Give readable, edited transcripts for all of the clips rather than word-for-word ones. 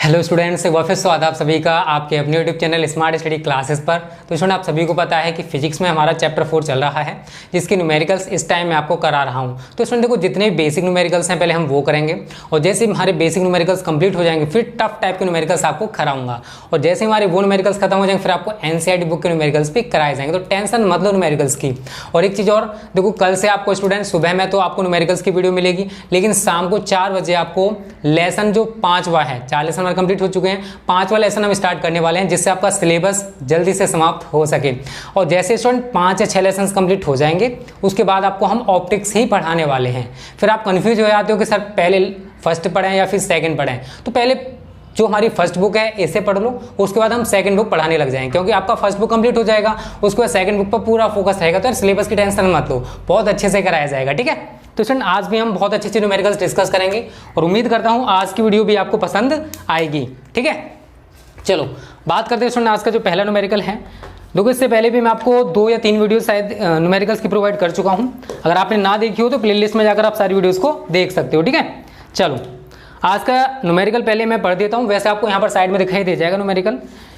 Hello students, एक बार फिर स्वागत है आप सभी का आपके अपने YouTube channel smart study classes पर। तो स्टूडेंट, आप सभी को पता है कि फिजिक्स में हमारा चैप्टर 4 चल रहा है, जिसके न्यूमेरिकल्स इस टाइम मैं आपको करा रहा हूं। तो स्टूडेंट देखो, जितने भी बेसिक न्यूमेरिकल्स हैं पहले हम वो करेंगे, और जैसे ही हमारे बेसिक न्यूमेरिकल्स कंप्लीट हो जाएंगे फिर टफ टाइप के न्यूमेरिकल्स आपको कराऊंगा, और जैसे हमारे वो न्यूमेरिकल्स खत्म हो जाएंगे फिर आपको एनसीईआरटी बुक के न्यूमेरिकल्स भी कराए जाएंगे। तो टेंशन मत लो न्यूमेरिकल्स की। और एक चीज़ और देखो, कल से आपको स्टूडेंट सुबह में तो आपको न्यूमेरिकल्स की वीडियो मिलेगी, लेकिन शाम को 4 बजे आपको लेसन जो 5वां है, 4 लेसन हमारे कंप्लीट हो चुके हैं, 5वां लेसन हम स्टार्ट करने वाले हैं, जिससे आपका सिलेबस जल्दी से समाप्त हो सके। और जैसे स्टूडेंट 5 या 6 लेसन कंप्लीट हो जाएंगे उसके बाद आपको हम ऑप्टिक्स ही पढ़ाने वाले हैं। फिर आप कंफ्यूज हो जाते हो कि सर पहले फर्स्ट पढ़ें या फिर सेकंड पढ़ें। तो पहले जो हमारी फर्स्ट बुक है इसे पढ़ लो, उसके बाद हम सेकंड बुक पढ़ाने लग जाएंगे, क्योंकि आपका फर्स्ट बुक कंप्लीट हो जाएगा, उसके बाद सेकंड बुक पर पूरा फोकस रहेगा। तो सिलेबस की टेंशन मत लो, बहुत अच्छे से कराया जाएगा। ठीक है, तो स्टूडेंट आज भी हम बहुत अच्छे अच्छे न्यूमेरिकल्स डिस्कस करेंगे, और उम्मीद करता हूँ आज की वीडियो भी आपको पसंद आएगी। ठीक है, चलो बात करते हैं स्टूडेंट आज का जो पहला न्यूमेरिकल है। देखो, इससे पहले भी मैं आपको 2 या 3 वीडियो शायद न्यूमेरिकल्स की प्रोवाइड कर चुका हूँ। अगर आपने ना देखी हो तो प्लेलिस्ट में जाकर आप सारी वीडियोस को देख सकते हो। ठीक है, चलो आज का न्यूमेरिकल पहले मैं पढ़ देता हूँ। वैसे आपको यहाँ पर साइड में दिखाई दे जाएगा न्यूमेरिकल।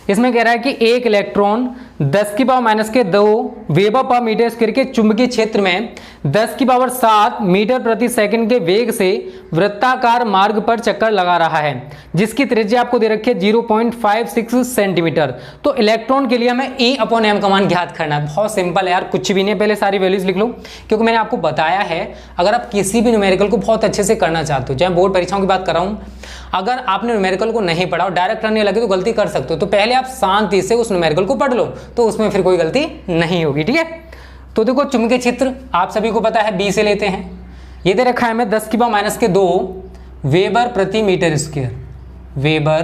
इसमें कह रहा है कि एक electron 10⁻⁻2 weber per metre square के चुंबकीय क्षेत्र में 10⁻7 मीटर प्रति सेकंड के वेग से वृत्ताकार मार्ग पर चक्कर लगा रहा है, जिसकी त्रिज्या आपको दे रखी है 0.56 सेंटीमीटर। तो इलेक्ट्रॉन के लिए हमें E/m का मान ज्ञात करना है। बहुत सिंपल है यार, कुछ भी नहीं, पहले सारी वैल्यूज लिख लो, क्योंकि मैंने आपको बताया है अगर आप किसी भी न्यूमेरिकल को बहुत अच्छे से करना चाहते हो, चाहे बोर्ड परीक्षाओं की बात कर रहा हूँ, अगर आपने न्यूमेरिकल को नहीं पढ़ा और डायरेक्ट करने लगे तो गलती कर सकते हो। तो पहले आप शांति से उस न्यूमेरिकल को पढ़ लो, तो उसमें फिर कोई गलती नहीं होगी। ठीक है, तो देखो चुंबकीय क्षेत्र आप सभी को पता है, बी से लेते हैं। ये दे रखा है हमें 10⁻⁻2 वेबर प्रति मीटर स्क्वायर, वेबर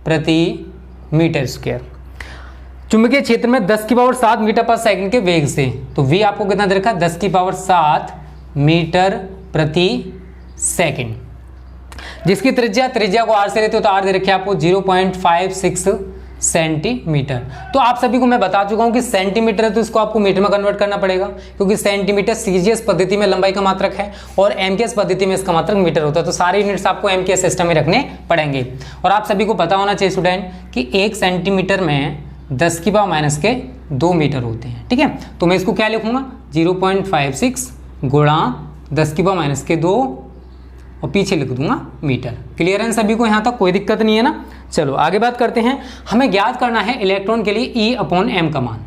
प्रति मीटर स्क्वायर। चुंबकीय क्षेत्र में 10⁻7 मीटर पर सेकंड के वेग से, तो वी आपको कितना दे रखा है 10⁻7 मीटर प्रति सेकंड, जिसकी त्रिज्या को आर से लेते हो तो आर दे रखी है आपको 0.56 सेंटीमीटर। तो आप सभी को मैं बता चुका हूं कि सेंटीमीटर है तो इसको आपको मीटर में कन्वर्ट करना पड़ेगा, क्योंकि सेंटीमीटर सीजीएस पद्धति में लंबाई का मात्रक है और एमकेएस पद्धति में इसका मात्रक मीटर होता है। तो सारे यूनिट्स आपको एमकेएस सिस्टम में रखने पड़ेंगे। और आप सभी को पता होना चाहिए स्टूडेंट कि 1 सेंटीमीटर में 10⁻⁻2 मीटर होते हैं। ठीक है, तो मैं इसको क्या लिखूंगा 0.56 गुणा 10⁻⁻2 और पीछे लिख दूंगा मीटर। क्लियर है सभी को, यहाँ तक कोई दिक्कत नहीं है ना। चलो आगे बात करते हैं। हमें ज्ञात करना है इलेक्ट्रॉन के लिए E/m का मान।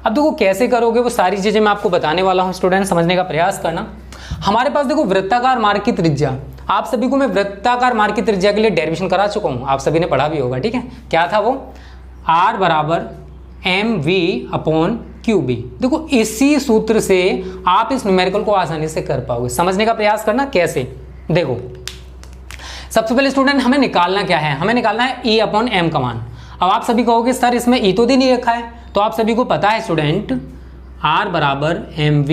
अब देखो कैसे करोगे वो सारी चीजें मैं आपको बताने वाला हूँ स्टूडेंट, समझने का प्रयास करना। हमारे पास देखो वृत्ताकार मार्ग की त्रिज्या, आप सभी को मैं वृत्ताकार मार्ग की त्रिज्या के लिए डेरिवेशन करा चुका हूँ, आप सभी ने पढ़ा भी होगा। ठीक है, क्या था वो, R = mv/qb। देखो इसी सूत्र से आप इस न्यूमेरिकल को आसानी से कर पाओगे। समझने का प्रयास करना कैसे। देखो सबसे पहले स्टूडेंट हमें निकालना क्या है, हमें निकालना है E/m का मान। अब आप सभी कहोगे सर इसमें E तो दे नहीं रखा है, तो आप सभी को पता है स्टूडेंट R = mv,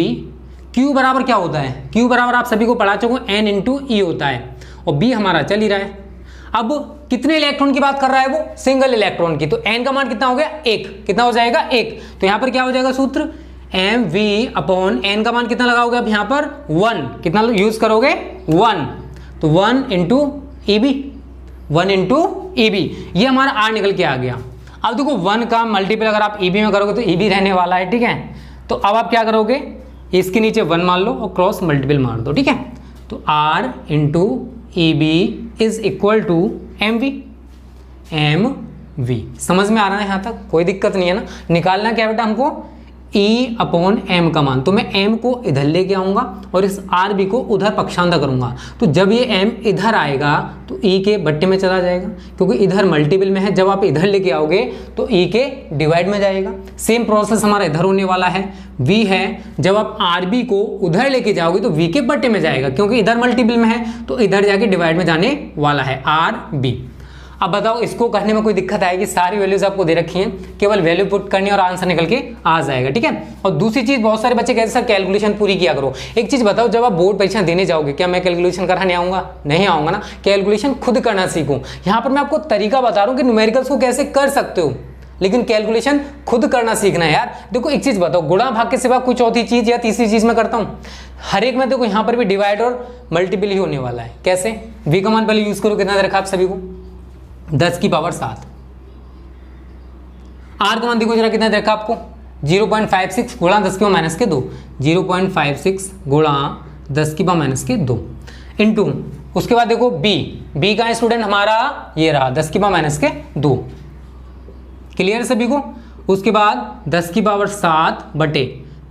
Q बराबर क्या होता है, Q बराबर आप सभी को पढ़ा चुका हूं N × E होता है, और B हमारा चल ही रहा है। अब कितने इलेक्ट्रॉन की बात कर रहा है वो, सिंगल इलेक्ट्रॉन की, तो N का मान कितना हो गया 1, कितना हो जाएगा 1। तो यहाँ पर क्या हो जाएगा सूत्र mv/n का मान कितना लगाओगे अब यहाँ पर 1, कितना यूज करोगे 1, तो 1 × EB, 1 × EB, ये हमारा R निकल के आ गया। अब देखो 1 का मल्टीपल अगर आप EB में करोगे तो EB रहने वाला है। ठीक है, तो अब आप क्या करोगे, इसके नीचे 1 मान लो और क्रॉस मल्टीपल मार दो। ठीक है, तो R × EB = mv। समझ में आ रहा है यहाँ तक, कोई दिक्कत नहीं है ना। निकालना क्या बेटा हमको E/m का मान, तो मैं m को इधर लेके आऊंगा और इस RB को उधर पक्षांतर करूंगा। तो जब ये m इधर आएगा तो E के बट्टे में चला जाएगा, क्योंकि इधर मल्टीपल में है। जब आप इधर लेके आओगे तो E के डिवाइड में जाएगा। सेम प्रोसेस हमारा इधर होने वाला है, V है, जब आप RB को उधर लेके जाओगे तो V के बट्टे में जाएगा, क्योंकि इधर मल्टीपल में है तो इधर जाके डिवाइड में जाने वाला है RB। अब बताओ इसको करने में कोई दिक्कत आएगी, सारी वैल्यूज आपको दे रखी हैं, केवल वैल्यू पुट करनी और आंसर निकल के आ जाएगा। ठीक है, और दूसरी चीज बहुत सारे बच्चे कहते हैं सर कैलकुलेशन पूरी किया करो। एक चीज बताओ, जब आप बोर्ड परीक्षा देने जाओगे क्या मैं कैलकुलेशन कराने आऊंगा, नहीं आऊंगा ना। कैलकुलेशन खुद करना सीखो। यहाँ पर मैं आपको तरीका बता रहा हूँ कि न्यूमेरिकल्स को कैसे कर सकते हो, लेकिन कैलकुलेशन खुद करना सीखना है यार। देखो एक चीज बताओ, गुणा भाग के सिवा कोई चौथी चीज या तीसरी चीज मैं करता हूँ, हर एक में देखो यहाँ पर भी डिवाइड और मल्टीपल ही होने वाला है। कैसे, V का मान पहले यूज करो, कितना रखा आप सभी को 10 की पावर 7। आर का मान देखो जरा कितना दे रखा आपको 0.56 गुणा 10 की पावर माइनस के 2, 0.56 गुणा 10 की पावर माइनस के 2 इंटू, उसके बाद देखो बी का स्टूडेंट हमारा ये रहा 10 की पावर माइनस के 2। क्लियर सभी को। उसके बाद 10 की पावर 7 बटे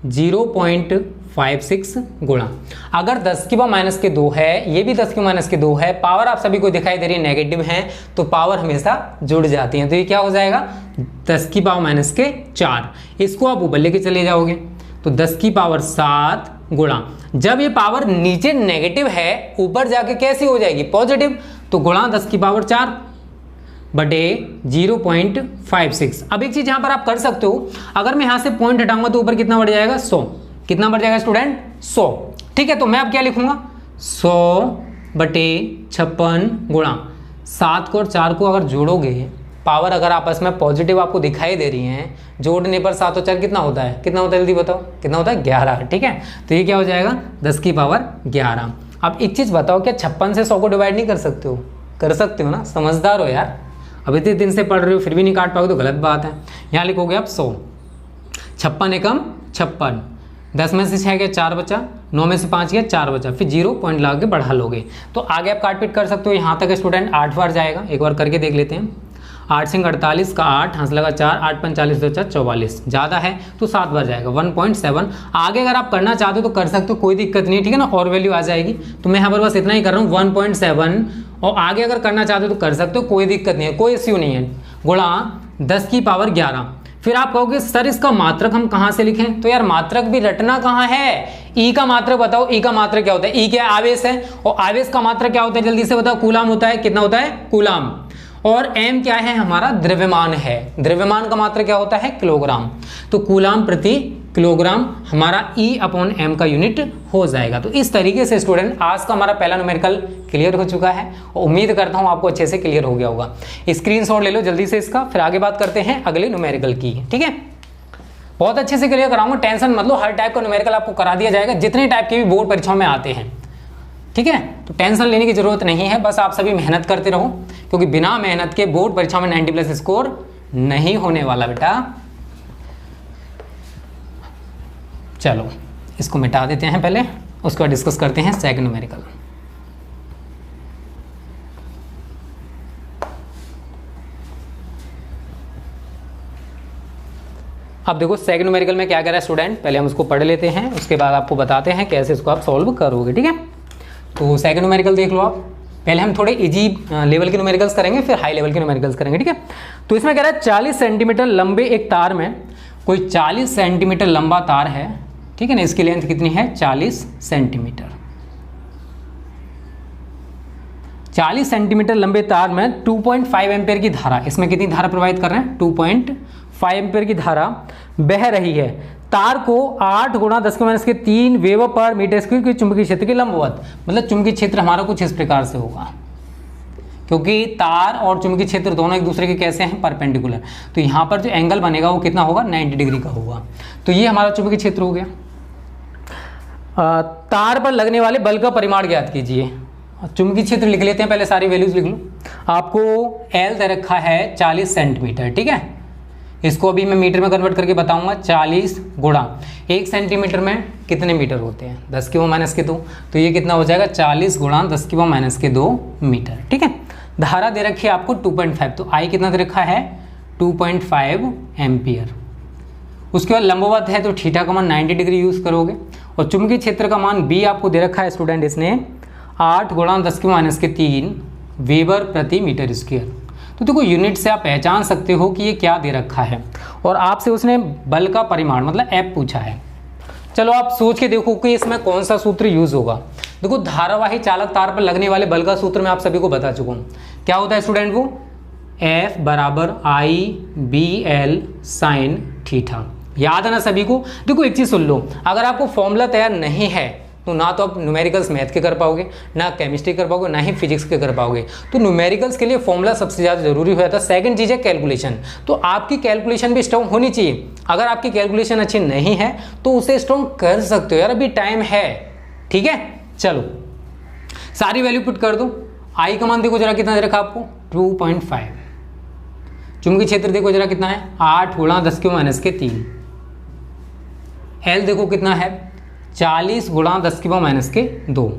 0.56 गुणा, अगर 10 की पावर माइनस के 2 है, ये भी 10 की माइनस के 2 है, पावर आप सभी को दिखाई दे रही है नेगेटिव है, तो पावर हमेशा जुड़ जाती है। तो ये क्या हो जाएगा 10 की पावर माइनस के 4। इसको आप ऊपर लेके चले जाओगे तो 10 की पावर 7 गुणा, जब ये पावर नीचे नेगेटिव है ऊपर जाके कैसी हो जाएगी पॉजिटिव, तो गुणा 10 की पावर 4 बटे 0.56। अब एक चीज यहां पर आप कर सकते हो, अगर मैं यहां से पॉइंट हटाऊंगा तो ऊपर कितना बढ़ जाएगा 100। कितना बढ़ जाएगा स्टूडेंट 100। ठीक है, तो मैं अब क्या लिखूंगा 100 बटे 56 गुणा 7 को और 4 को अगर जोड़ोगे, पावर अगर आपस में पॉजिटिव आपको दिखाई दे रही हैं, जोड़ने पर 7 और 4 कितना होता है, कितना होता है जल्दी बताओ, कितना होता है 11। ठीक है, तो ये क्या हो जाएगा 10 की पावर 11। अब एक चीज बताओ, क्या 56 से 100 को डिवाइड नहीं कर सकते हो? कर सकते हो ना, समझदार हो यार। अब इतने दिन से पढ़ रहे हो फिर भी नहीं काट पाओगे तो गलत बात है। यहाँ लिखोगे आप 100, 56 एकम 56, 10 में से 6 गया 4 बचा, 9 में से 5 गया 4 बचा, फिर 0 पॉइंट लगा के बढ़ा लोगे तो आगे आप काट पीट कर सकते हो। यहाँ तक स्टूडेंट 8 बार जाएगा, एक बार करके देख लेते हैं। 8 से 48 का 8 हंस लगा 4, 8 45 बचा 44, ज़्यादा है तो 7 बार जाएगा 1.7। आगे अगर आप करना चाहते हो तो कर सकते हो, कोई दिक्कत नहीं है। ठीक है ना, और वैल्यू आ जाएगी। तो मैं यहाँ पर बस इतना ही कर रहा हूँ 1.7, और आगे अगर करना चाहते हो तो कर सकते हो, कोई दिक्कत नहीं है, कोई इश्यू नहीं है। गुणा 10 की पावर 11। फिर आप कहोगे सर इसका मात्रक हम कहाँ से लिखें? तो यार मात्रक भी रटना कहाँ है, ई का मात्रक बताओ। ई का मात्रक क्या होता है? ई क्या आवेश है, और आवेश का मात्रक क्या होता है जल्दी से बताओ? कूलाम होता है। कितना होता है? कूलाम। और m क्या है? हमारा द्रव्यमान है। द्रव्यमान का मात्रक क्या होता है? किलोग्राम। तो कूलाम प्रति किलोग्राम हमारा E अपॉन m का यूनिट हो जाएगा। तो इस तरीके से स्टूडेंट आज का हमारा पहला न्यूमेरिकल क्लियर हो चुका है, और उम्मीद करता हूँ आपको अच्छे से क्लियर हो गया होगा। स्क्रीनशॉट ले लो जल्दी से इसका, फिर आगे बात करते हैं अगले न्यूमेरिकल की। ठीक है, बहुत अच्छे से क्लियर कराऊंगा, टेंशन मत लो। हर टाइप का न्यूमेरिकल आपको करा दिया जाएगा, जितने टाइप के भी बोर्ड परीक्षाओं में आते हैं। ठीक है, तो टेंशन लेने की जरूरत नहीं है, बस आप सभी मेहनत करते रहो, क्योंकि बिना मेहनत के बोर्ड परीक्षा में 90+ स्कोर नहीं होने वाला बेटा। चलो इसको मिटा देते हैं पहले, उसके बाद डिस्कस करते हैं सेकंड न्यूमेरिकल। अब देखो सेकंड न्यूमेरिकल में क्या कह रहा है स्टूडेंट, पहले हम उसको पढ़ लेते हैं, उसके बाद आपको बताते हैं कैसे इसको आप सॉल्व करोगे। ठीक है, तो सेकंड न्यूमेरिकल देख लो आप। पहले हम थोड़े इजी लेवल के न्यूमेरिकल्स करेंगे, फिर हाई लेवल के न्यूमेरिकल्स करेंगे। ठीक है, तो इसमें कह रहा है 40 सेंटीमीटर लंबे एक तार में कोई 40 सेंटीमीटर लंबा तार है। ठीक है ना, इसकी लेंथ कितनी है? 40 सेंटीमीटर। 40 सेंटीमीटर लंबे तार में 2.5 एम्पेयर की धारा, इसमें कितनी धारा प्रवाहित कर रहे हैं? 2.5 एम्पेयर की धारा बह रही है। तार को 8 गुणा 10⁻³ वेबर पर मीटर स्क्वायर की चुंबकीय क्षेत्र के लंबवत, मतलब चुंबकीय क्षेत्र हमारा कुछ इस प्रकार से होगा, क्योंकि तार और चुंबकीय क्षेत्र दोनों एक दूसरे के कैसे हैं? परपेंडिकुलर। तो यहाँ पर जो एंगल बनेगा वो कितना होगा? 90 डिग्री का होगा। तो ये हमारा चुंबकीय क्षेत्र हो गया। तार पर लगने वाले बल का परिमाण ज्ञात कीजिए। चुंबकीय क्षेत्र लिख लेते हैं, पहले सारी वैल्यूज लिख लो। आपको L दे रखा है 40 सेंटीमीटर। ठीक है, इसको अभी मैं मीटर में कन्वर्ट करके बताऊंगा। 40 गुणा 1 सेंटीमीटर में कितने मीटर होते हैं? 10⁻²। तो ये कितना हो जाएगा? 40 गुणा 10⁻²मीटर। ठीक है, धारा दे रखी है आपको 2.5, तो I कितना दे रखा है? 2.5 एम्पियर। उसके बाद लंबवत है तो थीटा का मान 90 डिग्री यूज करोगे, और चुंबकीय क्षेत्र का मान B आपको दे रखा है स्टूडेंट, इसने 8 गुणा 10⁻³ वेबर प्रति मीटर स्क्वायर। तो देखो यूनिट से आप पहचान सकते हो कि ये क्या दे रखा है, और आपसे उसने बल का परिमाण मतलब F पूछा है। चलो आप सोच के देखो कि इसमें कौन सा सूत्र यूज होगा। देखो धारावाही चालक तार पर लगने वाले बल का सूत्र मैं आप सभी को बता चुका हूँ। क्या होता है स्टूडेंट? वो F बराबर IBL साइन थीटा। याद है ना सभी को? देखो एक चीज सुन लो, अगर आपको फॉर्मूला तैयार नहीं है तो ना तो आप न्यूमेरिकल्स मैथ के कर पाओगे, ना केमिस्ट्री कर पाओगे, ना ही फिजिक्स के कर पाओगे। तो न्यूमेरिकल्स के लिए फॉर्मूला सबसे ज़्यादा जरूरी हो जाता है। सेकंड चीज़ है कैलकुलेशन। तो आपकी कैलकुलेशन भी स्ट्रॉन्ग होनी चाहिए। अगर आपकी कैलकुलेशन अच्छी नहीं है तो उसे स्ट्रॉन्ग कर सकते हो यार, अभी टाइम है। ठीक है, चलो सारी वैल्यू पुट कर दो। आई का मान देखो जरा कितना दे रखा आपको 2.5। चुंबकीय क्षेत्र देखो जरा कितना है 8 गुणा 10 के माइनस के 3। एल देखो कितना है 40 गुणा 10 के माइनस के 2।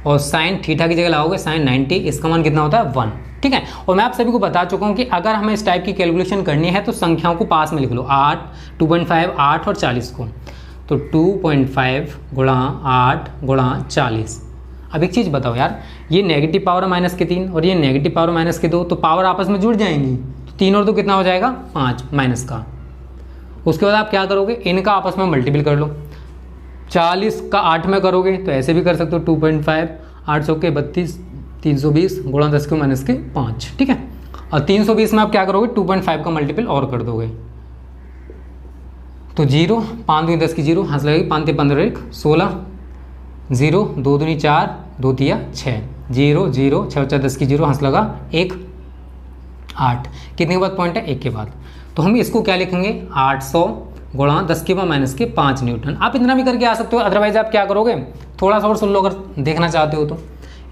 और साइन थीटा की जगह लगाओगे साइन 90, इसका मान कितना होता है 1। ठीक है, और मैं आप सभी को बता चुका हूँ कि अगर हमें इस टाइप की कैलकुलेशन करनी है तो संख्याओं को पास में लिख लो 8, 2.5, 8 और 40 को। तो 2.5 गुणा 8 गुणा 40। अब एक चीज़ बताओ यार, ये नेगेटिव पावर है माइनस के 3 और ये नेगेटिव पावर माइनस के 2, तो पावर आपस में जुड़ जाएंगी। तो 3 और 2 कितना हो जाएगा 5 माइनस का। उसके बाद आप क्या करोगे, इनका आपस में मल्टीपल कर लो। 40 का 8 में करोगे तो ऐसे भी कर सकते हो 2.5, 8 सौ के 32, 320 गुणा 10 के माइनस के 5। ठीक है, और 320 में आप क्या करोगे 2.5 का मल्टीपल और कर दोगे। तो 0, 5 दूनी 10 की 0, हंस लगेगी 5 15 1 16, 0 2 दूनी 4, 2 तिया 6, 0 0 6 4 10 की 0, हंस लगा 1 8। कितने के बाद पॉइंट है 1 के बाद। तो हम इसको क्या लिखेंगे 800 गुणा 10 के माइनस के 5 न्यूटन। आप इतना भी करके आ सकते हो, अदरवाइज आप क्या करोगे थोड़ा सा और सुन लो अगर देखना चाहते हो तो।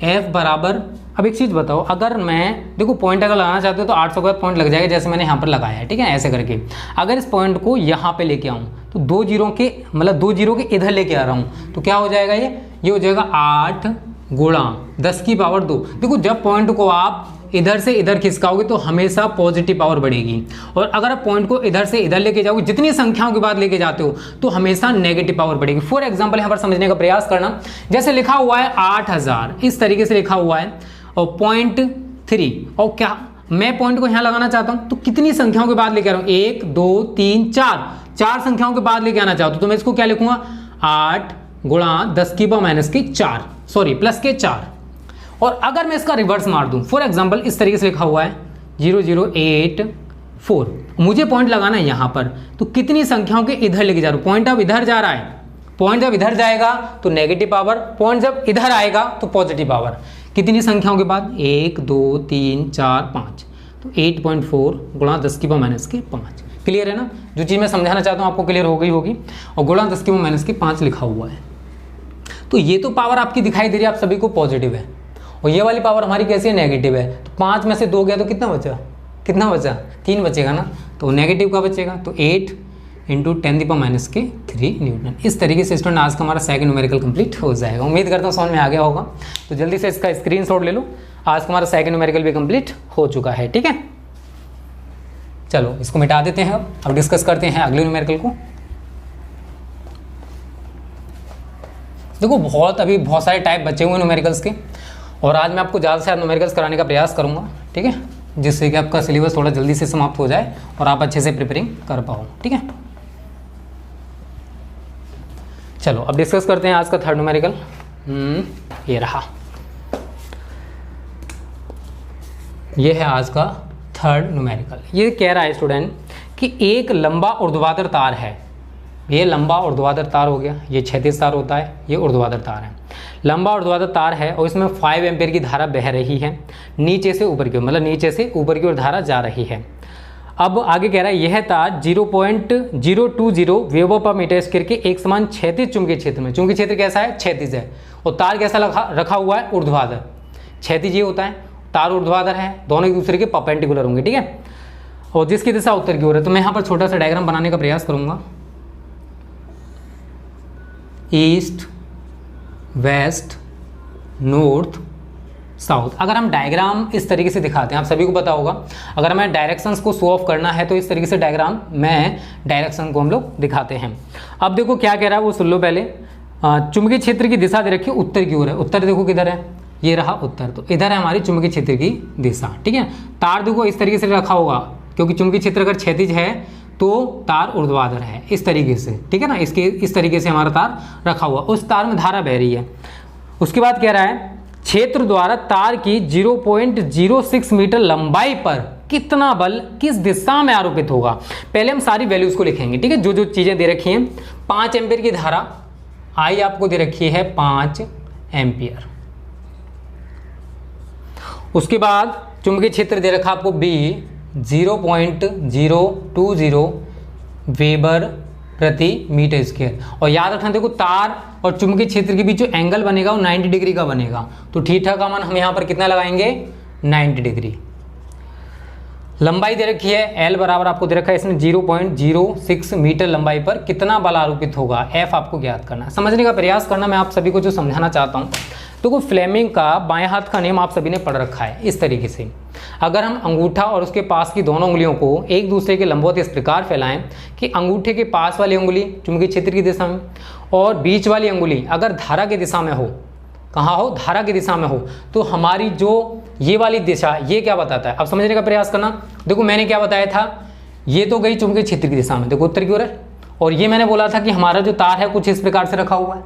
F बराबर, अब एक चीज़ बताओ, अगर मैं देखो पॉइंट अगर लगाना चाहते हो तो 800 का पॉइंट लग जाएगा जैसे मैंने यहाँ पर लगाया है। ठीक है, ऐसे करके अगर इस पॉइंट को यहाँ पे लेके आऊँ तो 2 जीरो के मतलब 2 जीरो के इधर लेके आ रहा हूँ तो क्या हो जाएगा, ये हो जाएगा 8 गुणा 10 की पावर 2। देखो जब पॉइंट को आप इधर से इधर खिसकाओगे तो हमेशा पॉजिटिव पावर बढ़ेगी, और अगर आप पॉइंट को इधर से इधर लेके जाओगे, जितनी संख्याओं के बाद लेके जाते हो तो हमेशा नेगेटिव पावर बढ़ेगी। फॉर एग्जांपल यहाँ पर समझने का प्रयास करना, जैसे लिखा हुआ है 8000 इस तरीके से लिखा हुआ है और 0.3, और क्या मैं पॉइंट को यहाँ लगाना चाहता हूँ तो कितनी संख्याओं के बाद लेके आ रहा हूँ 1 2 3 4 संख्याओं के बाद लेके आना चाहता हूँ तो मैं इसको क्या लिखूंगा 8 गुणा 10 की पावर माइनस के 4, सॉरी प्लस के 4। और अगर मैं इसका रिवर्स मार दूं, फॉर एग्जांपल इस तरीके से लिखा हुआ है 0084, मुझे पॉइंट लगाना है यहाँ पर, तो कितनी संख्याओं के इधर लेके जा रहा हूँ, पॉइंट अब इधर जा रहा है, पॉइंट जब इधर जाएगा तो नेगेटिव पावर, पॉइंट जब इधर आएगा तो पॉजिटिव पावर। कितनी संख्याओं के बाद 1 2 3 4 5, तो 8.4 गुणा 10 की पावर माइनस के 5। क्लियर है ना, जो चीज़ मैं समझाना चाहता हूँ आपको क्लियर हो गई होगी। और गुणा 10 की पावर माइनस के 5 लिखा हुआ है। तो ये तो पावर आपकी दिखाई दे रही है आप सभी को पॉजिटिव है, और ये वाली पावर हमारी कैसी है नेगेटिव है। तो 5 में से 2 गया तो कितना बचा 3 बचेगा ना, तो नेगेटिव का बचेगा। तो 8 × 10⁻³ न्यूटन। इस तरीके से स्टूडेंट आज का हमारा सेकंड न्यूमेरिकल कंप्लीट हो जाएगा। उम्मीद करता हूँ समझ में आ गया होगा, तो जल्दी से इसका स्क्रीनशॉट ले लो। आज का हमारा सेकंड न्यूमेरिकल भी कंप्लीट हो चुका है। ठीक है, चलो इसको मिटा देते हैं। अब डिस्कस करते हैं अगले न्यूमेरिकल को। देखो अभी बहुत सारे टाइप बचे हुए न्यूमेरिकल्स के, और आज मैं आपको ज़्यादा से ज़्यादा न्यूमेरिकल्स कराने का प्रयास करूंगा। ठीक है, जिससे कि आपका सिलेबस थोड़ा जल्दी से समाप्त हो जाए और आप अच्छे से प्रिपेयरिंग कर पाओ। ठीक है, चलो अब डिस्कस करते हैं आज का थर्ड न्यूमेरिकल। ये रहा, ये है आज का थर्ड न्यूमेरिकल। ये कह रहा है स्टूडेंट कि एक लंबा ऊर्ध्वाधर तार है। ये लंबा ऊर्ध्वाधर तार हो गया, ये क्षैतिज तार होता है, ये ऊर्ध्वाधर तार है। लंबा ऊर्ध्वाधर तार है और इसमें 5 एम्पीयर की धारा बह रही है नीचे से ऊपर की ओर, मतलब नीचे से ऊपर की ओर धारा जा रही है। अब आगे कह रहा है यह तार 0.020 वेबर पर मीटर स्क्वायर के एक समान क्षैतिज चुंबकीय क्षेत्र में, चुंबकीय क्षेत्र कैसा है क्षैतिज है, और तार कैसा रखा हुआ है ऊर्ध्वाधर। क्षैतिज ये होता है, तार ऊर्ध्वाधर है, दोनों एक दूसरे के परपेंडिकुलर होंगे। ठीक है, और जिसकी दिशा उत्तर की ओर है। तो मैं यहाँ पर छोटा सा डायग्राम बनाने का प्रयास करूंगा। ईस्ट वेस्ट नॉर्थ साउथ, अगर हम डायग्राम इस तरीके से दिखाते हैं, आप सभी को पता होगा, अगर हमें डायरेक्शंस को शो ऑफ करना है तो इस तरीके से डायग्राम में डायरेक्शन को हम लोग दिखाते हैं। अब देखो क्या कह रहा है वो सुन लो पहले। चुंबकीय क्षेत्र की दिशा दे रखी है उत्तर की ओर है। उत्तर देखो किधर है, ये रहा उत्तर, तो इधर है हमारी चुंबकीय क्षेत्र की दिशा। ठीक है, तार देखो इस तरीके से रखा होगा, क्योंकि चुंबकीय क्षेत्र अगर क्षैतिज है तो तार ऊर्ध्वाधर है इस तरीके से। ठीक है ना, इसके इस तरीके से हमारा तार रखा हुआ, उस तार में धारा बह रही है। उसके बाद कह रहा है क्षेत्र द्वारा तार की 0.06 मीटर लंबाई पर कितना बल किस दिशा में आरोपित होगा। पहले हम सारी वैल्यूज को लिखेंगे। ठीक है, जो जो चीजें दे रखी हैं, 5 एम्पीयर की धारा आई आपको दे रखी है 5 एम्पीयर। उसके बाद चुंबकीय क्षेत्र दे रखा आपको बी 0.020 वेबर प्रति मीटर स्क्वायर। और याद रखना देखो तार और चुंबकीय क्षेत्र के बीच जो एंगल बनेगा वो 90 डिग्री का बनेगा। तो थीटा का मान हम यहाँ पर कितना लगाएंगे 90 डिग्री। लंबाई दे रखी है L बराबर आपको दे रखा है इसमें 0.06 मीटर लंबाई पर कितना बल आरोपित होगा, F आपको ज्ञात करना है। समझने का प्रयास करना, मैं आप सभी को जो समझाना चाहता हूँ। तो फ्लेमिंग का बाएं हाथ का नियम आप सभी ने पढ़ रखा है इस तरीके से, अगर हम अंगूठा और उसके पास की दोनों उंगलियों को एक दूसरे के लंबवत इस प्रकार फैलाएं कि अंगूठे के पास वाली उंगली चुंबकीय क्षेत्र की दिशा में और बीच वाली उंगली अगर धारा की दिशा में हो, कहाँ हो, धारा की दिशा में हो, तो हमारी जो ये वाली दिशा ये क्या बताता है, अब समझने का प्रयास करना। देखो मैंने क्या बताया था, ये तो गई चुंबकीय क्षेत्र की दिशा में, देखो उत्तर की ओर है, और ये मैंने बोला था कि हमारा जो तार है कुछ इस प्रकार से रखा हुआ है,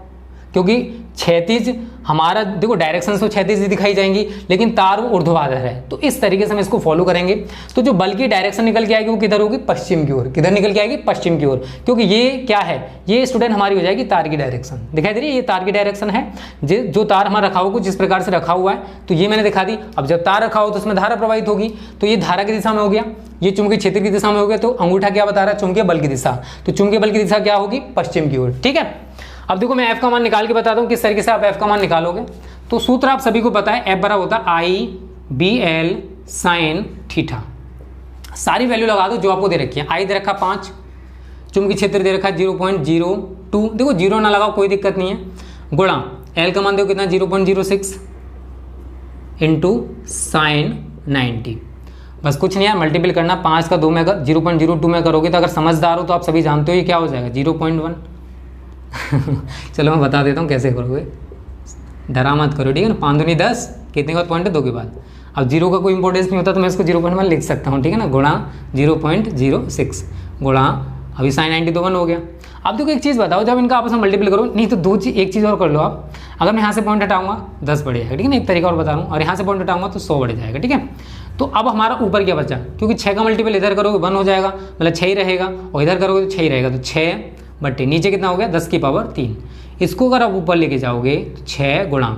क्योंकि क्षैतिज हमारा देखो डायरेक्शन तो क्षैतिज दिखाई जाएंगी लेकिन तार ऊर्ध्वाधर है, तो इस तरीके से हम इसको फॉलो करेंगे। तो जो बल की डायरेक्शन निकल के आएगी वो किधर होगी, पश्चिम की ओर। किधर निकल के आएगी, पश्चिम की ओर, क्योंकि ये क्या है, ये स्टूडेंट हमारी हो जाएगी तार की डायरेक्शन। दिखाई दे रही है, ये तार की डायरेक्शन है। जो तार हमारा रखा हुआ कुछ इस प्रकार से रखा हुआ है, तो ये मैंने दिखा दी। अब जब तार रखा हो तो उसमें धारा प्रवाहित होगी, तो ये धारा की दिशा में हो गया, ये चुंबकीय क्षेत्र की दिशा में हो गया। तो अंगूठा क्या बता रहा है, चुंबकीय बल की दिशा, तो चुंबकीय बल की दिशा क्या होगी, पश्चिम की ओर। ठीक है, अब देखो मैं F का मान निकाल के बताता हूँ किस तरीके से आप F का मान निकालोगे। तो सूत्र आप सभी को पता है, F बराबर होता है I/BL sin थीटा। सारी वैल्यू लगा दो जो आपको दे रखी है। I दे रखा 5, चुंबकीय क्षेत्र दे रखा है 0.02, देखो 0 ना लगाओ कोई दिक्कत नहीं है, गुणा L का मान देखो कितना 0.06 इंटू साइन 90। बस कुछ नहीं है, मल्टीपल करना, 5 का 2 में अगर 0.02 में करोगे तो अगर समझदार हो तो आप सभी जानते हो ये क्या हो जाएगा 0.1। चलो मैं बता देता हूँ कैसे करोगे, डरा मत करो, ठीक है ना। 5 दूनी 10, कितने का पॉइंट है 2 के बाद। अब 0 का कोई इंपॉर्टेंस नहीं होता तो मैं इसको 0.1 लिख सकता हूँ, ठीक है ना, गुणा 0.06 गुणा, अभी साइन 90 तो 1 हो गया। अब देखो एक चीज़ बताओ, जब इनका आपस में मल्टीपल करो, नहीं तो एक चीज़ और कर लो आप, अगर मैं यहाँ से पॉइंट हटाऊंगा 10 बढ़ जाएगा, ठीक है ना, एक तरीका और बता रहा हूँ, और यहाँ से पॉइंट हटाऊंगा तो 100 बढ़ जाएगा, ठीक है। तो अब हमारा ऊपर क्या बचा, क्योंकि 6 का मल्टीपल इधर करोगे 1 हो जाएगा, मतलब 6 ही रहेगा, और इधर करोगे तो 6 ही रहेगा, तो 6 बटे नीचे कितना हो गया 10 की पावर 3। इसको अगर आप ऊपर लेके जाओगे तो 6 गुणा,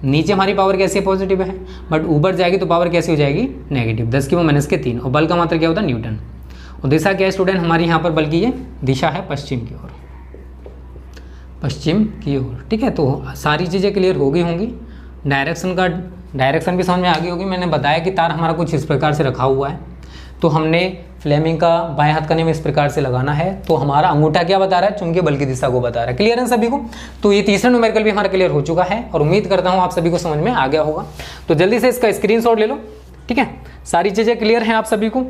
नीचे हमारी पावर कैसी है, पॉजिटिव है, बट ऊपर जाएगी तो पावर कैसी हो जाएगी, नेगेटिव, 10 की पावर -3। और बल का मात्रा क्या होता है, न्यूटन। और दिशा क्या है स्टूडेंट, हमारी यहाँ पर बल की ये दिशा है पश्चिम की ओर, पश्चिम की ओर, ठीक है। तो सारी चीज़ें क्लियर हो गई होंगी, डायरेक्शन भी समझ में आ गई होगी। मैंने बताया कि तार हमारा कुछ इस प्रकार से रखा हुआ है, तो हमने फ्लेमिंग का बाएं हाथ का नियम इस प्रकार से लगाना है। तो हमारा अंगूठा क्या बता रहा है, चुंबकीय बल की दिशा को बता रहा है। क्लियर है सभी को। तो ये तीसरा न्यूमेरिकल भी हमारा क्लियर हो चुका है और उम्मीद करता हूँ आप सभी को समझ में आ गया होगा। तो जल्दी से इसका स्क्रीनशॉट ले लो, ठीक है। सारी चीज़ें क्लियर हैं आप सभी को,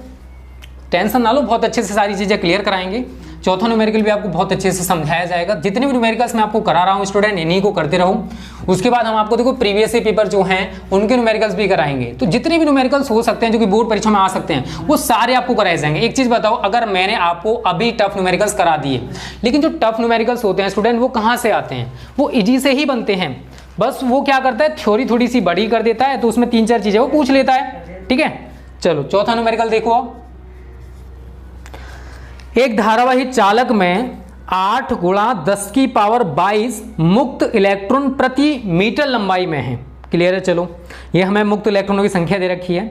टेंशन ना लो, बहुत अच्छे से सारी चीज़ें क्लियर कराएंगे। चौथा न्यूमेरिकल भी आपको बहुत अच्छे से समझाया जाएगा। जितने भी न्यूमेरिकल्स मैं आपको करा रहा हूँ स्टूडेंट, इन्हीं को करते रहो। उसके बाद हम आपको देखो प्रीवियस पेपर जो हैं उनके न्यूमेरिकल्स भी कराएंगे। तो जितने भी न्यूमेरिकल्स हो सकते हैं जो कि बोर्ड परीक्षा में आ सकते हैं वो सारे आपको कराए जाएंगे। एक चीज़ बताओ, अगर मैंने आपको अभी टफ न्यूमेरिकल्स करा दिए, लेकिन जो टफ न्यूमेरिकल्स होते हैं स्टूडेंट वो कहाँ से आते हैं, वो इजी से ही बनते हैं। बस वो क्या करता है, थ्योरी थोड़ी सी बड़ी कर देता है, तो उसमें 3-4 चीज़ें वो पूछ लेता है, ठीक है। चलो चौथा न्यूमेरिकल देखो आप। एक धारावाही चालक में 8 × 10 की पावर 22 मुक्त इलेक्ट्रॉन प्रति मीटर लंबाई में है। क्लियर है। चलो ये हमें मुक्त इलेक्ट्रॉनों की संख्या दे रखी है।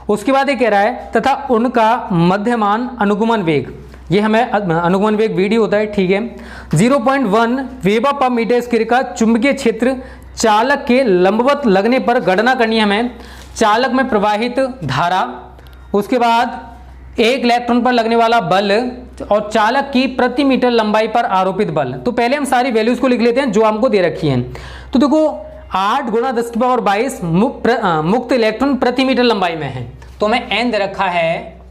उसके बाद ये कह रहा है तथा उनका मध्यमान अनुगमन वेग, ये हमें अनुगमन वेग वीडी होता है, ठीक है, 0.1 वेबर पर मीटर स्क्वायर का चुंबकीय क्षेत्र चालक के लंबवत लगने पर गणना करनी है हमें चालक में प्रवाहित धारा, उसके बाद 1 इलेक्ट्रॉन पर लगने वाला बल और चालक की प्रति मीटर लंबाई पर आरोपित बल। तो पहले हम सारी वैल्यूज को लिख लेते हैं जो हमको दे रखी हैं। तो देखो 8 × 10 की पावर 22 मुक्त इलेक्ट्रॉन प्रति मीटर लंबाई में है। तो हमें n दे रखा है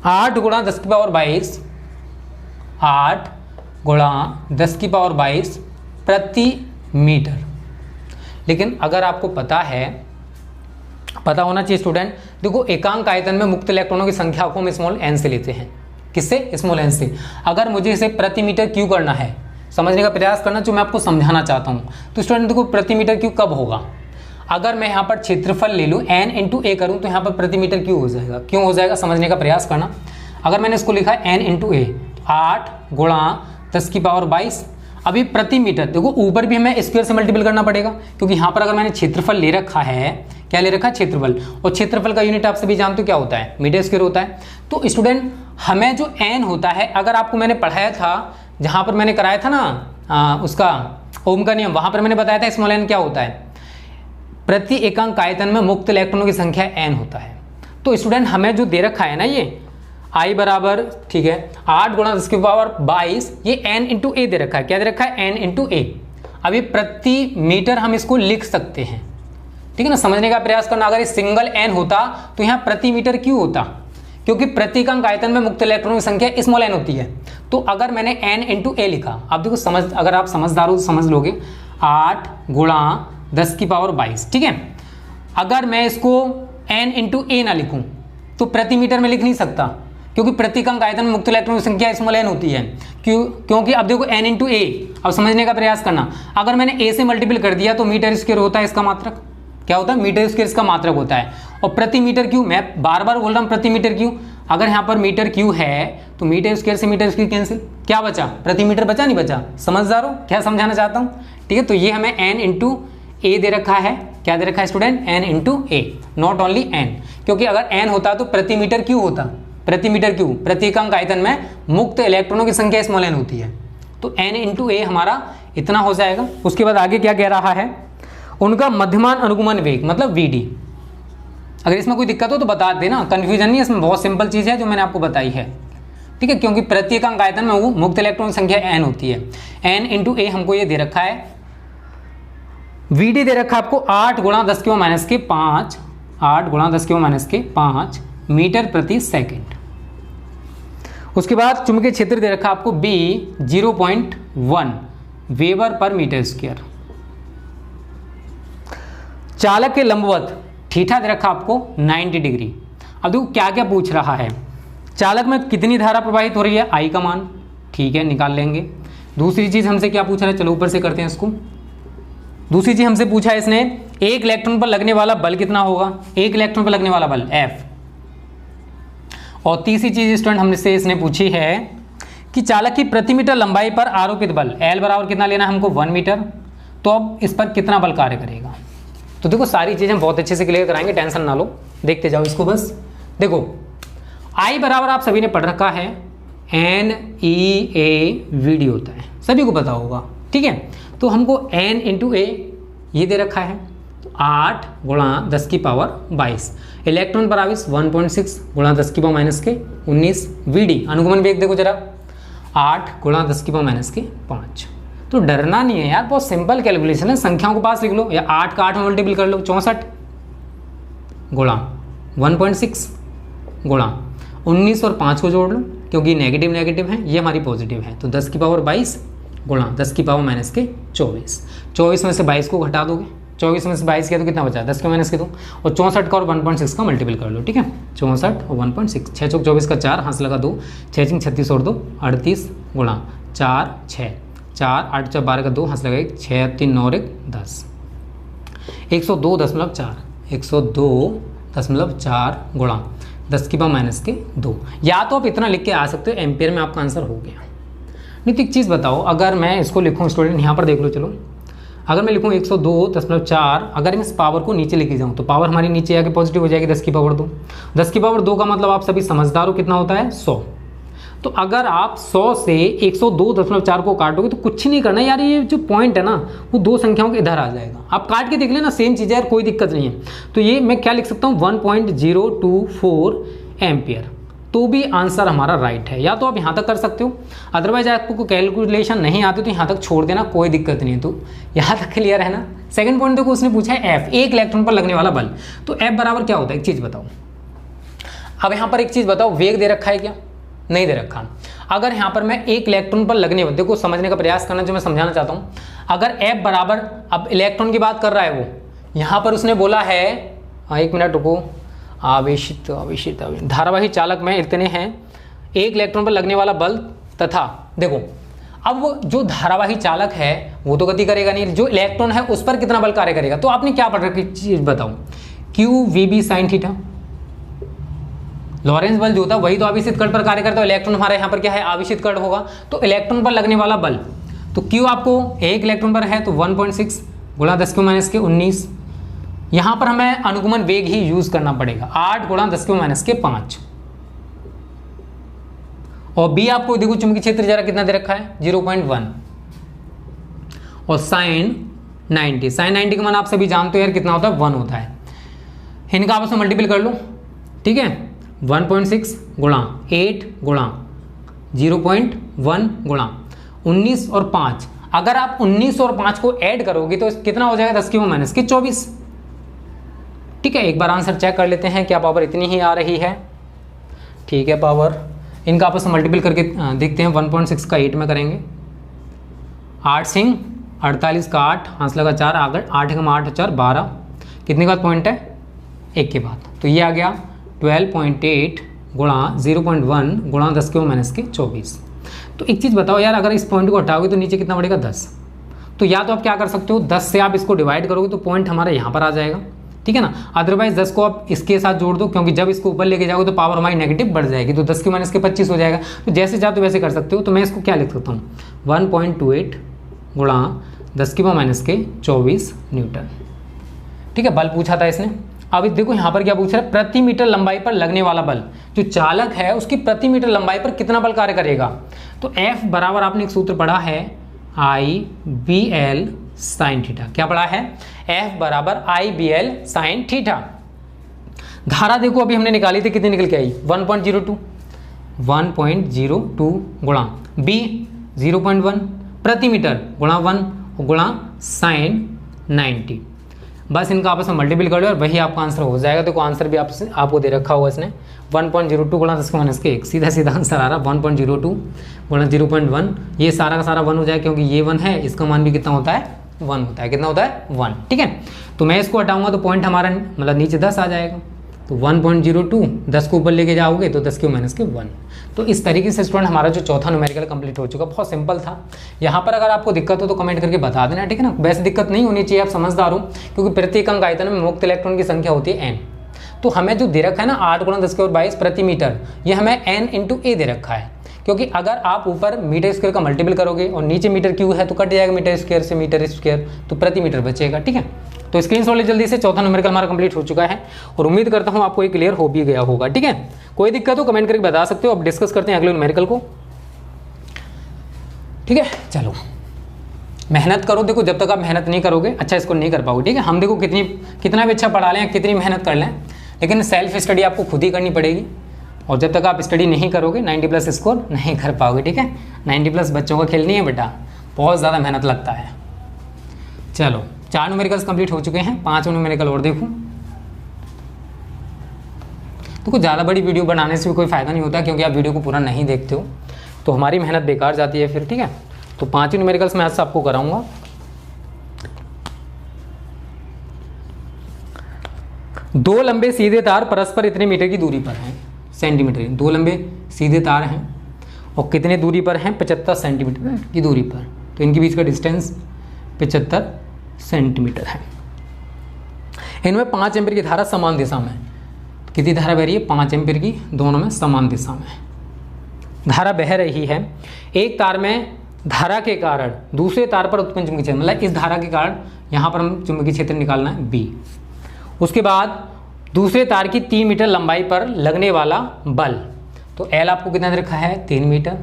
8 × 10 की पावर 22, 8 × 10 की पावर 22 प्रति मीटर। लेकिन अगर आपको पता होना चाहिए स्टूडेंट, देखो एकांक आयतन में मुक्त इलेक्ट्रॉनों की संख्या को हम स्मॉल n से लेते हैं। किससे, स्मॉल n से। अगर मुझे इसे प्रति मीटर क्यू करना है, समझने का प्रयास करना जो मैं आपको समझाना चाहता हूँ। तो स्टूडेंट देखो प्रति मीटर क्यू कब होगा, अगर मैं यहाँ पर क्षेत्रफल ले लूँ n × a करूँ तो यहाँ पर प्रति मीटर क्यू हो जाएगा। क्यों हो जाएगा, समझने का प्रयास करना। अगर मैंने इसको लिखा n × a, 8 × 10 की पावर 22, अभी प्रति मीटर देखो ऊपर भी हमें स्क्वायर से मल्टीपल करना पड़ेगा, क्योंकि यहाँ पर अगर मैंने क्षेत्रफल ले रखा है, क्या ले रखा है, क्षेत्रफल, और क्षेत्रफल का यूनिट आप सभी जानते हो क्या होता है, मीटर स्क्वायर होता है। तो स्टूडेंट हमें जो n होता है, अगर आपको मैंने पढ़ाया था जहाँ पर मैंने कराया था ना उसका ओम का नियम, वहाँ पर मैंने बताया था स्मॉल n क्या होता है, प्रति एकांक आयतन में मुक्त इलेक्ट्रॉनों की संख्या n होता है। तो स्टूडेंट हमें जो दे रखा है ना ये I बराबर, ठीक है, 8 गुणा 10 की पावर 22, ये n इंटू ए दे रखा है। क्या दे रखा है? n इंटू ए। अब ये प्रति मीटर हम इसको लिख सकते हैं, ठीक है ना, समझने का प्रयास करना। अगर ये सिंगल n होता तो यहाँ प्रति मीटर क्यों होता, क्योंकि प्रति एकांक आयतन में मुक्त इलेक्ट्रॉनों की संख्या स्मॉल n होती है। तो अगर मैंने n इंटू ए लिखा, अब देखो समझ, अगर आप समझदार हो तो समझ लोगे, 8 गुणा 10 की पावर 22, ठीक है। अगर मैं इसको n इंटू ए ना लिखूं तो प्रति मीटर में लिख नहीं सकता, क्योंकि प्रति एकांक आयतन में मुक्त इलेक्ट्रॉनों की संख्या स्मॉल n होती है। क्योंकि अब देखो n इंटू ए, अब समझने का प्रयास करना, अगर मैंने a से मल्टीपल कर दिया तो मीटर स्क्वायर होता है इसका मात्रक। क्या होता है? मीटर स्क्वायर इसका मात्रक होता है। और प्रति मीटर क्यू, मैं बार बार बोल रहा हूँ प्रति मीटर क्यू, अगर यहाँ पर मीटर क्यू है तो मीटर स्क्वायर से मीटर स्क्वायर कैंसिल, क्या बचा? प्रति मीटर बचा, नहीं बचा? समझदार हो क्या समझाना चाहता हूँ, ठीक है। तो ये हमें n इंटू ए दे रखा है। क्या दे रखा है student? n into A, not only n, क्योंकि अगर n होता तो प्रति मीटर क्यू होता। प्रति मीटर क्यू, प्रति एकांक आयतन में मुक्त इलेक्ट्रॉनों की संख्या स्मॉल n होती है। तो n इंटू ए हमारा इतना हो जाएगा। उसके बाद आगे क्या कह रहा है, उनका मध्यमान अनुगमन वेग मतलब vd। अगर इसमें कोई दिक्कत हो तो बता देना, कंफ्यूजन नहीं है इसमें, बहुत सिंपल चीज़ है जो मैंने आपको बताई है, ठीक है। क्योंकि प्रति एकांक आयतन में मुक्त इलेक्ट्रॉन की संख्या n होती है। n इंटू ए हमको ये दे रखा है, vd दे रखा है आपको 8 गुणा 10 की माइनस के 5, 8 गुणा 10 की माइनस के 5 मीटर प्रति सेकेंड। उसके बाद चुंबकीय क्षेत्र दे रखा आपको b 0.1 weber per metre square. चालक के लंबवत थीटा दे रखा आपको 90 डिग्री। अब देखो क्या क्या पूछ रहा है, चालक में कितनी धारा प्रवाहित हो रही है, I का मान, ठीक है, निकाल लेंगे। दूसरी चीज हमसे क्या पूछ रहा है, चलो ऊपर से करते हैं इसको। दूसरी चीज हमसे पूछा है इसने, एक इलेक्ट्रॉन पर लगने वाला बल कितना होगा, एक इलेक्ट्रॉन पर लगने वाला बल F। और तीसरी चीज स्टूडेंट हमसे इसने पूछी है कि चालक की प्रति मीटर लंबाई पर आरोपित बल L बराबर कितना लेना है हमको, 1 मीटर। तो अब इस पर कितना बल कार्य करेगा। तो देखो सारी चीजें बहुत अच्छे से क्लियर कराएंगे, टेंशन ना लो, देखते जाओ इसको बस। देखो I बराबर आप सभी ने पढ़ रखा है n e a vd होता है, सभी को पता होगा, ठीक है। तो हमको n इंटू ए ये दे रखा है, तो 8 गुणा 10 की पावर 22, इलेक्ट्रॉन पर आवेश 1.6 गुणा 10 की पावर माइनस के 19 vd। अनुगमन वेग देखो जरा, 8 गुणा 10 की पावर माइनस के 5। तो डरना नहीं है यार, बहुत सिंपल कैलकुलेशन है, संख्याओं को पास लिख लो, या 8 का 8 में मल्टीपल कर लो, 64 गुणा 1.6 गुणा 19 और 5 को जोड़ लो, क्योंकि नेगेटिव नेगेटिव है, ये हमारी पॉजिटिव है। तो 10 की पावर 22 गुणा 10 की पावर माइनस के 24। 24 में से 22 को घटा दोगे, 24 में से 22 किया तो कितना बचा, 10 के माइनस के 2, और 64 का और 1.6 का मल्टीपल कर लो, ठीक है। 64 और 1.6, 6 चौक 24 का 4, हाथ लगा 2, 6 चिंग 36 और 2 38 गुणा 4 6, 4 8 4 12 का 2, हाथ लगा 1, 6 3 9 1 10, 102.4, 102.4 गुणा 10 की पावर माइनस के 2। या तो आप इतना लिख के आ सकते हो, एम्पियर में आपका आंसर हो गया। नहीं तो एक चीज़ बताओ, अगर मैं इसको लिखूँ स्टूडेंट, यहाँ पर देख लो, चलो अगर मैं लिखूँ 102.4, अगर मैं इस पावर को नीचे लेके जाऊँ तो पावर हमारी नीचे आके पॉजिटिव हो जाएगी, 10 की पावर 2। 10 की पावर 2 का मतलब आप सभी समझदार हो, कितना होता है, 100। तो अगर आप 100 से 102.4 को काटोगे तो कुछ नहीं करना यार, ये जो पॉइंट है ना वो दो संख्याओं के इधर आ जाएगा, आप काट के देख लेना, सेम चीज़ है यार, कोई दिक्कत नहीं है। तो ये मैं क्या लिख सकता हूँ, 1.024 एम्पियर, तो भी आंसर हमारा राइट है। या तो आप यहाँ तक कर सकते हो, अदरवाइज आपको कैलकुलेशन नहीं आती तो यहाँ तक छोड़ देना, कोई दिक्कत नहीं है। तो यहाँ तक क्लियर है ना। सेकंड पॉइंट देखो, उसने पूछा है एफ, एक इलेक्ट्रॉन पर लगने वाला बल। तो एफ बराबर क्या होता है, एक चीज़ बताओ। अब यहाँ पर एक चीज़ बताओ, वेग दे रखा है क्या, नहीं दे रखा। अगर यहाँ पर मैं एक इलेक्ट्रॉन पर लगने वाले, देखो समझने का प्रयास करना जो मैं समझाना चाहता हूँ। अगर एफ बराबर, अब इलेक्ट्रॉन की बात कर रहा है वो, यहाँ पर उसने बोला है, एक मिनट रुको, आवेशित आवेशित धारावाही चालक में इतने हैं, एक इलेक्ट्रॉन पर लगने वाला बल तथा, देखो अब वो जो धारावाही चालक है वो तो गति करेगा नहीं, जो इलेक्ट्रॉन है उस पर कितना बल कार्य करेगा। तो आपने क्या पढ़ रखी चीज बताओ, q v b sine theta, Lorentz बल जो होता है वही तो आवेशित कण पर कार्य करता है। इलेक्ट्रॉन हमारे यहाँ पर क्या है, आवेशित कण होगा, तो इलेक्ट्रॉन पर लगने वाला बल, तो क्यू आपको एक इलेक्ट्रॉन पर है तो 1.6 गुणा 10 के माइनस के 19। यहाँ पर हमें अनुगमन वेग ही यूज करना पड़ेगा, 8 गुणा 10 के माइनस के 5। और बी आपको देखो चुंबकीय क्षेत्र जरा कितना दे रखा है 0.1 और साइन 90, साइन 90 का मान आप सभी जानते हो यार कितना होता है 1 होता है। इनका आपस में मल्टीपल कर लो, ठीक है, 1.6 गुणा 8 गुणा 0.1 गुणा 19 और 5। अगर आप 19 और 5 को ऐड करोगे तो कितना हो जाएगा 10 की माइनस के 24। ठीक है, एक बार आंसर चेक कर लेते हैं, क्या पावर इतनी ही आ रही है। ठीक है, पावर इनका आपस में मल्टीपल करके देखते हैं। 1.6 का 8 में करेंगे, 8 सिंह 48 का 8, हाथ लगा 4, आगे 8 का 8 4 12, कितने का पॉइंट है 1 के बाद, तो ये आ गया 12.8 गुणा 0.1 गुणा 10 की माइनस के 24। तो एक चीज़ बताओ यार, अगर इस पॉइंट को हटाओगे तो नीचे कितना बढ़ेगा 10। तो या तो आप क्या कर सकते हो 10 से आप इसको डिवाइड करोगे तो पॉइंट हमारा यहाँ पर आ जाएगा, ठीक है ना। अदरवाइज 10 को आप इसके साथ जोड़ दो, क्योंकि जब इसको ऊपर लेके जाओगे तो पावर हमारी नेगेटिव बढ़ जाएगी, तो 10 की माइनस के 25 हो जाएगा। तो जैसे चाहो तो वैसे कर सकते हो। तो मैं इसको क्या लिख सकता हूँ 1.28 गुणा 10 की माइनस के 24 न्यूटन। ठीक है, बल पूछा था इसने। अब देखो यहाँ पर क्या पूछ रहा है, प्रति मीटर लंबाई पर लगने वाला बल, जो चालक है उसकी प्रति मीटर लंबाई पर कितना बल कार्य करेगा। तो F बराबर आपने एक सूत्र पढ़ा है IBL साइन थीटा। क्या पढ़ा है, F बराबर IBL साइन थीटा। धारा देखो अभी हमने निकाली थी, कितनी निकल के आई 1.02 गुणा B 0.1 प्रति मीटर गुणा 1 गुणा साइन 90। बस इनका आपस में मल्टीपल कर लो और वही आपका आंसर हो जाएगा। देखो आंसर भी आपको दे रखा होगा इसने 1.02 गुणा 10 की माइनस के 1, सीधा सीधा आंसर आ रहा 1.02 गुणा 0.1। ये सारा का सारा 1 हो जाएगा, क्योंकि ये 1 है, इसका मान भी कितना होता है 1 होता है। कितना होता है 1, ठीक है। तो मैं इसको हटाऊंगा तो पॉइंट हमारा मतलब नीचे 10 आ जाएगा। तो 1.02 10 को ऊपर लेके जाओगे तो 10 की माइनस के 1। तो इस तरीके से स्टूडेंट हमारा जो चौथा न्यूमेरिकल कंप्लीट हो चुका, बहुत सिंपल था। यहाँ पर अगर आपको दिक्कत हो तो कमेंट करके बता देना, ठीक है ना। वैसे दिक्कत नहीं होनी चाहिए, आप समझदार हो, क्योंकि प्रत्येक अंक आयतन में मुक्त इलेक्ट्रॉन की संख्या होती है n। तो हमें जो दे रखा है ना 8 गुणा 10 की और 22 प्रति मीटर, ये हमें n इंटू ए दे रखा है। क्योंकि अगर आप ऊपर मीटर स्क्वायर का मल्टीपल करोगे और नीचे मीटर क्यू है तो कट जाएगा मीटर स्क्वायर से मीटर स्क्वायर, तो प्रति मीटर बचेगा, ठीक है। तो स्क्रीनशॉट ले जल्दी से, चौथा न्यूमेरिकल हमारा कंप्लीट हो चुका है और उम्मीद करता हूँ आपको ये क्लियर हो भी गया होगा, ठीक है। कोई दिक्कत हो कमेंट करके बता सकते हो। अब डिस्कस करते हैं अगले न्यूमेरिकल को, ठीक है। चलो मेहनत करो, देखो जब तक आप मेहनत नहीं करोगे अच्छा इसको नहीं कर पाओगे, ठीक है। हम देखो कितना भी अच्छा पढ़ा लें, कितनी मेहनत कर लें, लेकिन सेल्फ स्टडी आपको खुद ही करनी पड़ेगी। और जब तक आप स्टडी नहीं करोगे 90+ स्कोर नहीं कर पाओगे, ठीक है। 90+ बच्चों का खेल नहीं है बेटा, बहुत ज़्यादा मेहनत लगता है। चलो 4 न्यूमेरिकल्स कंप्लीट हो चुके हैं, 5 न्यूमेरिकल और देखो। तो कुछ ज़्यादा बड़ी वीडियो बनाने से भी कोई फ़ायदा नहीं होता, क्योंकि आप वीडियो को पूरा नहीं देखते हो तो हमारी मेहनत बेकार जाती है फिर, ठीक है। तो 5 न्यूमेरिकल्स मैं आज से आपको कराऊंगा। दो लंबे सीधे तार परस्पर इतने मीटर की दूरी पर हैं, सेंटीमीटर। दो लंबे सीधे तार हैं और कितने दूरी पर हैं 75 सेंटीमीटर की दूरी पर। तो इनके बीच का डिस्टेंस 75 सेंटीमीटर है। इनमें 5 एम्पीयर की धारा समान दिशा में, कितनी धारा बह रही है 5 एम्पीयर की, दोनों में समान दिशा में धारा बह रही है। एक तार में धारा के कारण दूसरे तार पर उत्पन्न चुंबकीय क्षेत्र, मतलब इस धारा के कारण यहाँ पर हम चुंबकीय क्षेत्र निकालना है B। उसके बाद दूसरे तार की 3 मीटर लंबाई पर लगने वाला बल, तो L आपको कितना दे रखा है 3 मीटर,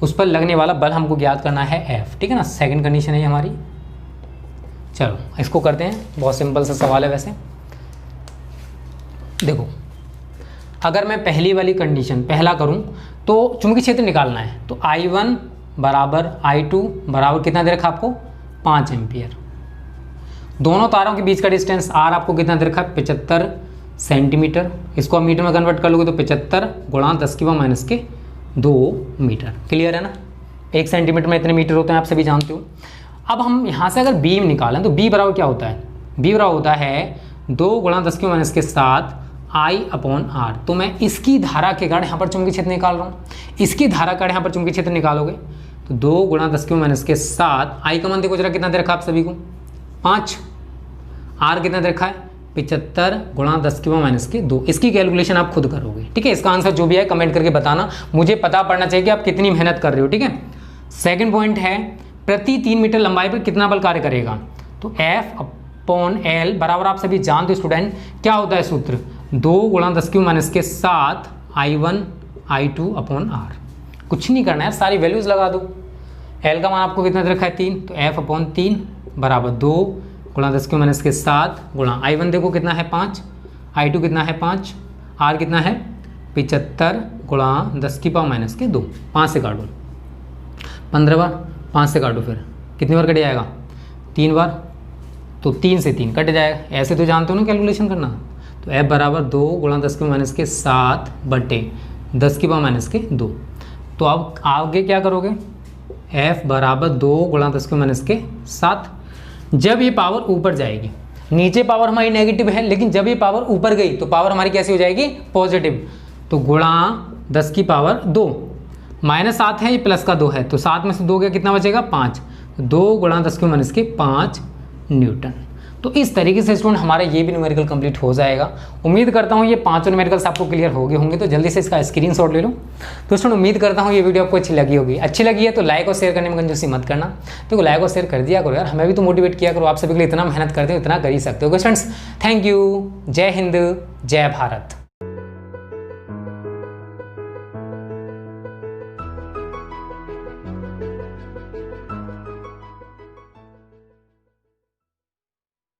उस पर लगने वाला बल हमको ज्ञात करना है F, ठीक है ना। सेकंड कंडीशन है हमारी। चलो इसको करते हैं, बहुत सिंपल सा सवाल है वैसे। देखो अगर मैं पहली वाली कंडीशन पहला करूं तो चुंबकीय क्षेत्र निकालना है, तो I1 बराबर I2 बराबर कितना दे रखा आपको 5 एम्पियर। दोनों तारों के बीच का डिस्टेंस R आपको कितना दे रखा है 75 सेंटीमीटर। इसको आप मीटर में कन्वर्ट कर लोगे तो 75 गुणा 10 की माइनस के 2 मीटर। क्लियर है ना, 1 सेंटीमीटर में इतने मीटर होते हैं, आप सभी जानते हो। अब हम यहाँ से अगर बीम निकालें तो B बराबर क्या होता है, B बराबर होता है 2 गुणा 10 की माइनस के 7 I/R। तो मैं इसकी धारा के कारण यहाँ पर चुंबकीय क्षेत्र निकाल रहा हूँ, इसकी धारा के कारण यहाँ पर चुंबकीय क्षेत्र निकालोगे तो 2 गुणा 10 की माइनस के 7, I का मान देखो जरा कितना दे रखा आप सभी को 5, R कितना दे रखा है 75 गुणा 10 की माइनस के 2। इसकी कैलकुलेशन आप खुद करोगे, ठीक है। इसका आंसर जो भी है कमेंट करके बताना, मुझे पता पड़ना चाहिए कि आप कितनी मेहनत कर रहे हो, ठीक है। सेकंड पॉइंट है प्रति 3 मीटर लंबाई पर कितना बल कार्य करेगा, तो F/L बराबर आप सभी जानते हो स्टूडेंट क्या होता है सूत्र, 2 गुणा 10 की माइनस के 7 I1 I2/R। कुछ नहीं करना है, सारी वैल्यूज़ लगा दो। L का मान आपको कितना दे रखा है 3, तो F/3 बराबर 2 गुणा 10⁻⁷ गुणा I1 देखो कितना है 5, I2 कितना है 5, R कितना है 75 गुणा 10⁻⁻2। 5 से काटो 15 बार, 5 से काटो फिर कितनी बार कट जाएगा 3 बार, तो 3 से 3 कट जाएगा। ऐसे तो जानते हो ना कैलकुलेशन करना। तो F बराबर 2 गुणा 10⁻⁷ बटे 10⁻2। तो अब आगे क्या करोगे, F बराबर 2 गुणा 10⁻⁷। जब ये पावर ऊपर जाएगी, नीचे पावर हमारी नेगेटिव है, लेकिन जब ये पावर ऊपर गई तो पावर हमारी कैसी हो जाएगी पॉजिटिव। तो गुणा 10⁻2, -7 है, ये प्लस का 2 है, तो 7 में से 2 गया कितना बचेगा 5। 2 गुणा 10⁻⁵ न्यूटन। तो इस तरीके से स्टूडेंट हमारा ये भी न्यूमेरिकल कंप्लीट हो जाएगा। उम्मीद करता हूँ ये 5 न्यूमेरिकल्स आपको क्लियर हो गए होंगे, तो जल्दी से इसका स्क्रीनशॉट ले लो। तो स्टूडेंट उम्मीद करता हूँ ये वीडियो आपको अच्छी लगी होगी। अच्छी लगी है तो लाइक और शेयर करने में कंजूसी मत करना। तो लाइक और शेयर कर दिया करो यार, हमें भी तो मोटिवेट किया करो। आप सभी के लिए इतना मेहनत करते हो, इतना कर ही सकते हो। Students thank you. जय हिंद, जय भारत।